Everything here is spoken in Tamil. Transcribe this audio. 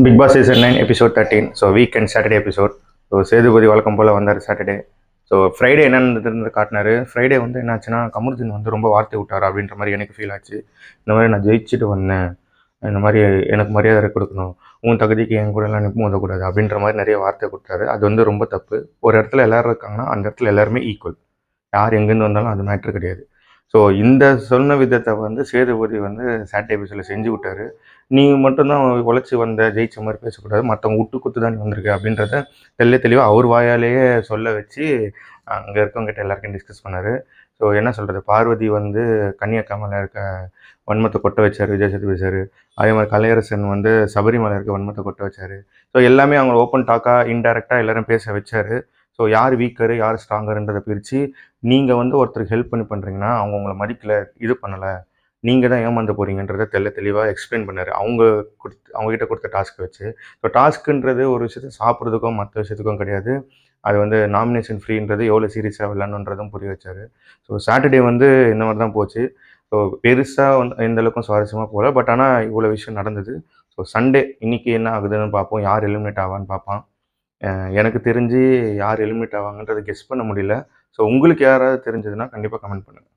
Big Boss season 9 episode 13. So weekend Saturday episode. So Sethupathi வழக்கம் போல் வந்தார் சாட்டர்டே. ஸோ ஃப்ரைடே என்னன்னு காட்டினாரு. ஃப்ரைடே வந்து என்னாச்சுன்னா கமருதீன் வந்து ரொம்ப வார்த்தை விட்டார் அப்படின்ற மாதிரி எனக்கு ஃபீல் ஆச்சு. இந்த மாதிரி நான் ஜெயிச்சுட்டு வந்தேன், இந்த மாதிரி எனக்கு மரியாதை கொடுக்கணும், உன் தகுதிக்கு என் கூட எல்லாம் நிற்கும் மோதக்கூடாது அப்படின்ற மாதிரி நிறைய வார்த்தை கொடுத்தாரு. அது வந்து ரொம்ப தப்பு. ஒரு இடத்துல எல்லாரும் இருக்காங்கன்னா அந்த இடத்துல எல்லாருமே ஈக்குவல். யார் எங்கேருந்து வந்தாலும் அது மேட்ரு கிடையாது. ஸோ இந்த சொன்ன விதத்தை வந்து சேதுபதி வந்து சாட்டர்டே எபிசோடில் செஞ்சு விட்டார். நீ மட்டும்தான் உழைச்சி வந்த ஜெயிச்ச மாதிரி பேசக்கூடாது, மற்றவங்க விட்டு குத்து தான் நீ வந்திருக்க அப்படின்றத தெளிவாக அவர் வாயாலேயே சொல்ல வச்சு அங்கே இருக்கவங்ககிட்ட எல்லாருக்கும் டிஸ்கஸ் பண்ணார். ஸோ என்ன சொல்கிறது, பார்வதி வந்து கன்னியாகுமரியில் இருக்க வன்மத்தை கொட்ட வச்சார் விஜய் சேதுபதி சார். அதே மாதிரி கலையரசன் வந்து சபரிமலை இருக்க வன்மத்தை கொட்ட வச்சார். ஸோ எல்லாமே அவங்க ஓப்பன் டாக்காக இன்டெரக்டாக எல்லாரும் பேச வச்சார். ஸோ யார் வீக்கரு யார் ஸ்ட்ராங்கருன்றதை பிரித்து, நீங்கள் வந்து ஒருத்தருக்கு ஹெல்ப் பண்ணுறீங்கன்னா அவங்க உங்களை மதிக்கலை, இது பண்ணலை, நீங்கள் தான் ஏமாந்து போகிறீங்கன்றதை தெளிவாக எக்ஸ்பிளைன் பண்ணார். அவங்ககிட்ட கொடுத்த டாஸ்க்கை வச்சு. ஸோ டாஸ்க்குன்றது ஒரு விஷயத்தை சாப்பிட்றதுக்கும் மற்ற விஷயத்துக்கும் கிடையாது. அது வந்து நாமினேஷன் ஃப்ரீன்றது எவ்வளோ சீரியஸாக விளாட்ணுன்றதும் புரிய வச்சார். ஸோ சாட்டர்டே வந்து இந்த மாதிரி தான் போச்சு. ஸோ பெருசாக வந்து எந்த அளவுக்கும் சுவாரஸ்யமாக போகல. பட் ஆனால் இவ்வளோ விஷயம் நடந்தது. ஸோ சண்டே இன்றைக்கி என்ன ஆகுதுன்னு பார்ப்போம். யார் எலிமினேட் ஆவான்னு பார்ப்பான். எனக்கு தெரிஞ்சு யார் எலிமினேட் ஆவாங்கன்றதை கெஸ் பண்ண முடியல. ஸோ உங்களுக்கு யாராவது தெரிஞ்சதுன்னா கண்டிப்பாக கமெண்ட் பண்ணுங்கள்.